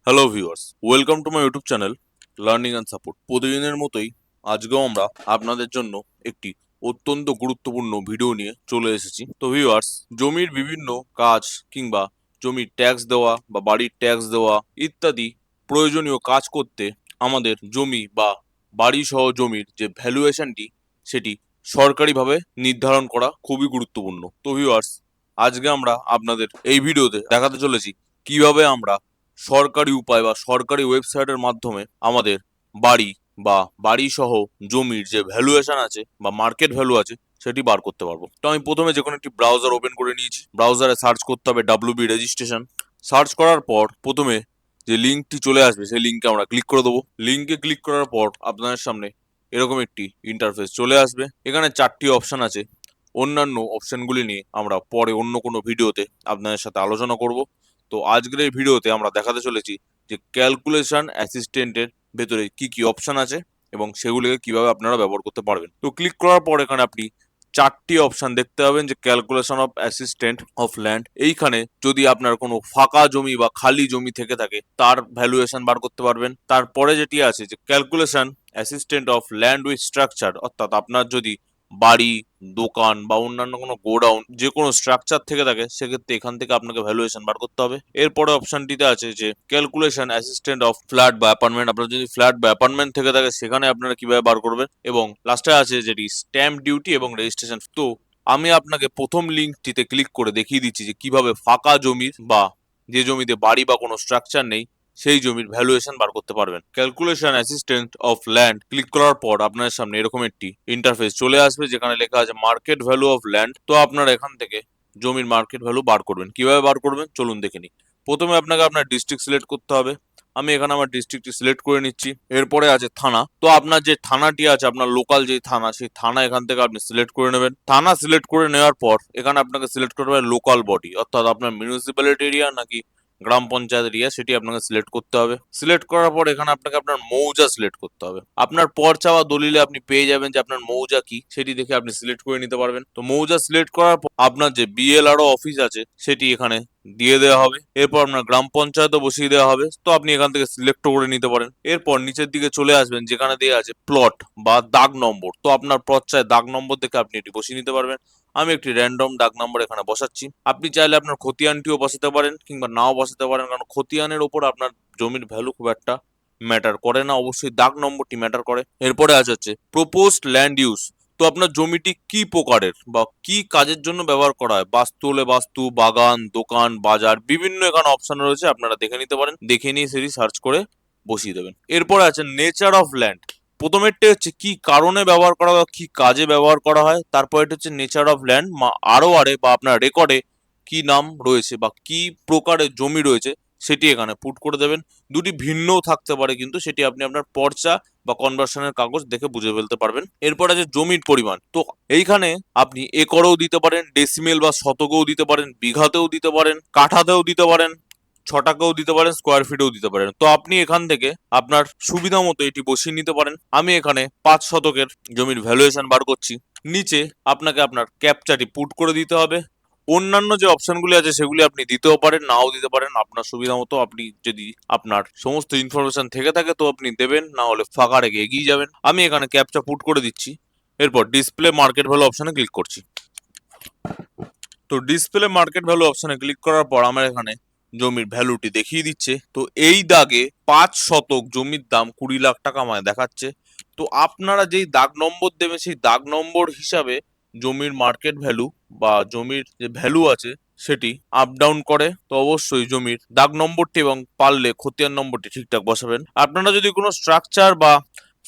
Hello viewers, welcome to my YouTube channel learning and support. প্রতিদিনের মতোই আজকেও আমরা আপনাদের জন্য একটি অত্যন্ত গুরুত্বপূর্ণ ভিডিও নিয়ে চলে এসেছি। তো ভিউয়ার্স, জমির বিভিন্ন কাজ কিংবা জমির ট্যাক্স দেওয়া বা বাড়ির ট্যাক্স দেওয়া ইত্যাদি প্রয়োজনীয় কাজ করতে আমাদের জমি বা বাড়ি সহ জমির যে ভ্যালুয়েশনটি সেটি সরকারিভাবে নির্ধারণ করা খুবই গুরুত্বপূর্ণ। তো ভিউয়ার্স, আজকে আমরা আপনাদের এই ভিডিওতে দেখাতে চলেছি কিভাবে আমরা সরকারি উপায় বা সরকারি ওয়েবসাইটের মাধ্যমে আমাদের বাড়ি বা বাড়ি সহ জমির যে ভ্যালুয়েশন আছে বা মার্কেট ভ্যালু আছে সেটি বার করতে পারবো। তো আমি প্রথমে যে কোনো একটি ব্রাউজার ওপেন করে নিয়েছি। ব্রাউজারে সার্চ করতে হবে WB রেজিস্ট্রেশন। সার্চ করার পর প্রথমে যে লিঙ্কটি চলে আসবে সেই লিঙ্কে আমরা ক্লিক করে দেবো। লিঙ্কে ক্লিক করার পর আপনাদের সামনে এরকম একটি ইন্টারফেস চলে আসবে। এখানে 4টি অপশন আছে। অন্যান্য অপশনগুলি নিয়ে আমরা পরে অন্য কোনো ভিডিওতে আপনাদের সাথে আলোচনা করব। তো আজকের এই ভিডিওতে আমরা দেখাতে চলেছি যে ক্যালকুলেশন অ্যাসিস্ট্যান্টের ভেতরে কি কি অপশন আছে এবং সেগুলিকে কিভাবে আপনারা ব্যবহার করতে পারবেন। তো ক্লিক করার পর এখানে আপনি 4টি অপশন দেখতে পাবেন যে calculation of assistant of land. এইখানে যদি আপনার কোনো ফাঁকা জমি বা খালি জমি থেকে থাকে তার ভ্যালুয়েশন বার করতে পারবেন। তারপরে যেটি আছে যে calculation assistant of land with structure, অর্থাৎ আপনার যদি বাড়ি, দোকান বা অন্যান্য কোনো গোডাউন যে কোনো স্ট্রাকচার থেকে থাকে সেক্ষেত্রে এখান থেকে আপনাকে ভ্যালুয়েশন বার করতে হবে। এরপরে অপশনটিতে আছে যে ক্যালকুলেশন অ্যাসিস্ট্যান্ট অফ ফ্ল্যাট বা অ্যাপার্টমেন্ট। আপনার যদি ফ্ল্যাট বা অ্যাপার্টমেন্ট থেকে থাকে সেখানে আপনারা কিভাবে বার করবেন। এবং লাস্টে আছে যেটি স্ট্যাম্প ডিউটি এবং রেজিস্ট্রেশন। তো আমি আপনাকে প্রথম লিঙ্কটিতে ক্লিক করে দেখিয়ে দিচ্ছি যে কিভাবে ফাঁকা জমির বা যে জমিতে বাড়ি বা কোনো স্ট্রাকচার নেই সেই জমির ভ্যালুয়েশন বার করতে পারবেন। Calculation assistant of land click করার পর আপনার সামনে এরকম একটি ইন্টারফেস চলে আসবে যেখানে লেখা আছে মার্কেট ভ্যালু অফ ল্যান্ড। তো আপনারা এখান থেকে জমির মার্কেট ভ্যালু বার করবেন। কিভাবে বার করবেন চলুন দেখে নিই। প্রথমে আপনাকে আপনার ডিস্ট্রিক্ট সিলেক্ট করতে হবে। আমি এখানে আমার ডিস্ট্রিক্টটি সিলেক্ট করে নিচ্ছি। এরপরে আছে থানা। তো আপনার যে থানাটি আছে, আপনার লোকাল যে থানা, সেই থানা এখান থেকে আপনি সিলেক্ট করে নেবেন। থানা সিলেক্ট করে নেওয়ার পর এখানে আপনাকে সিলেক্ট করতে হবে লোকাল বডি, অর্থাৎ আপনার মিউনিসিপ্যালিটি এরিয়া নাকি গ্রাম পঞ্চায়েত এরিয়া সেটি আপনাকে সিলেক্ট করতে হবে। সিলেক্ট করার পর এখানে আপনাকে আপনার মৌজা সিলেক্ট করতে হবে। আপনার পর চাওয়া দলিলে আপনি পেয়ে যাবেন যে আপনার মৌজা কি, সেটি দেখে আপনি সিলেক্ট করে নিতে পারবেন। তো মৌজা সিলেক্ট করার পর আপনার যে BLRO অফিস আছে সেটি এখানে দিয়ে দেওয়া হবে। এরপর আপনার গ্রাম পঞ্চায়েতও বসিয়ে দেওয়া হবে। তো আপনি এখান থেকে সিলেক্ট করে নিতে পারেন। এরপর নিচের দিকে চলে আসবেন যেখানে দেওয়া আছে প্লট বা দাগ নম্বর। তো আপনার প্লট চাই দাগ নম্বর দেখে আপনি এটি বসিয়ে নিতে পারবেন। আমি একটি র্যান্ডম দাগ নম্বর এখানে বসাচ্ছি। আপনি চাইলে আপনার খতিয়ানটিও বসাতে পারেন কিংবা নাও বসাতে পারেন, কারণ খতিয়ানের ওপর আপনার জমির ভ্যালু খুব একটা ম্যাটার করে না, অবশ্যই দাগ নম্বরটি ম্যাটার করে। এরপরে হচ্ছে প্রপোজড ল্যান্ড ইউজ। তো আপনার জমিটি কি প্রকারের বা কি কাজের জন্য ব্যবহার করা হয়, বাস্তু হলে বাস্তু, বাগান, দোকান, বাজার, বিভিন্ন এখানে অপশন রয়েছে, আপনারা দেখে নিতে পারেন। দেখে নিয়ে সেটি সার্চ করে বসিয়ে দেবেন। এরপরে আছে নেচার অফ ল্যান্ড। প্রথমেরটি হচ্ছে কি কারণে ব্যবহার করা হয়, কি কাজে ব্যবহার করা হয়। তারপর এটা হচ্ছে নেচার অফ ল্যান্ড, ROR বা আপনার রেকর্ডে কি নাম রয়েছে বা কি প্রকারের জমি রয়েছে সেটি এখানে পুট করে দেবেন। দুটি ভিন্নও থাকতে পারে, কিন্তু সেটি আপনি আপনার পর্চা বা কনভার্সনের কাগজ দেখে বুঝে ফেলতে পারবেন। এরপর আছে জমির পরিমাণ। তো এইখানে আপনি একরেও দিতে পারেন, ডেসিমেল বা শতকেও দিতে পারেন, বিঘাতেও দিতে পারেন, কাঠাতেও দিতে পারেন, ছটাকেও দিতে পারেন, স্কোয়ার ফিটেও দিতে পারেন। তো আপনি এখান থেকে আপনার সুবিধা মতো এটি বসিয়ে নিতে পারেন। আমি এখানে 5 শতকের জমির ভ্যালুয়েশন বার করছি। নিচে আপনাকে আপনার ক্যাপচাটি পুট করে দিতে হবে। অন্যান্য যে অপশনগুলি আছে সেগুলি আপনি দিতেও পারেন, নাও দিতে পারেন, আপনার সুবিধা মতো। আপনি যদি আপনার সমস্ত ইনফরমেশন থেকে থাকে তো আপনি দেবেন, না হলে ফাঁকা রেখে এগিয়ে যাবেন। আমি এখানে ক্যাপচা পুট করে দিচ্ছি। এরপর ডিসপ্লে মার্কেট ভ্যালু অপশনে ক্লিক করছি। তো ডিসপ্লে মার্কেট ভ্যালু অপশনে ক্লিক করার পর আমার এখানে জমির ভ্যালুটি দেখিয়ে দিচ্ছে। তো এই দাগে 5 শতক জমির দাম 20 লাখ টাকা আমায় দেখাচ্ছে। তো আপনারা যেই দাগ নম্বর দেবেন সেই দাগ নম্বর হিসাবে জমির মার্কেট ভ্যালু বা জমির যে ভ্যালু আছে সেটি আপ ডাউন করে। তো অবশ্যই জমির দাগ নম্বরটি এবং পারলে খতিয়ান নম্বরটি ঠিকঠাক বসাবেন। আপনারা যদি কোনো স্ট্রাকচার বা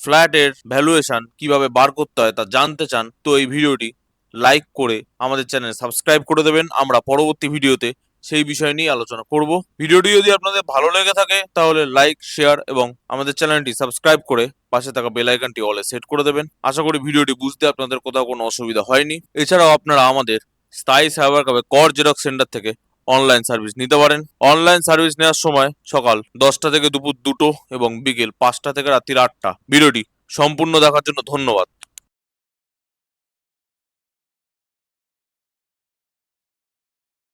ফ্ল্যাটের ভ্যালুয়েশন কিভাবে বার করতে হয় তা জানতে চান তো এই ভিডিওটি লাইক করে আমাদের চ্যানেল সাবস্ক্রাইব করে দেবেন। আমরা পরবর্তী ভিডিওতে সেই বিষয় নিয়ে আলোচনা করব। ভিডিওটি যদি আপনাদের ভালো লেগে থাকে তাহলে লাইক, শেয়ার এবং আমাদের চ্যানেলটি সাবস্ক্রাইব করে পাশে থাকা বেল আইকনটি অলে সেট করে দেবেন। আশা করি ভিডিওটি বুঝতে আপনাদের কোথাও কোনো অসুবিধা হয়নি। এছাড়াও আপনারা আমাদের স্থায়ী সাইবার ক্যাফে কর জেরক্স সেন্টার থেকে অনলাইন সার্ভিস নিতে পারেন। অনলাইন সার্ভিস নেওয়ার সময় সকাল 10টা থেকে দুপুর 2টো এবং বিকেল 5টা থেকে রাত্রির 8টা। ভিডিওটি সম্পূর্ণ দেখার জন্য ধন্যবাদ।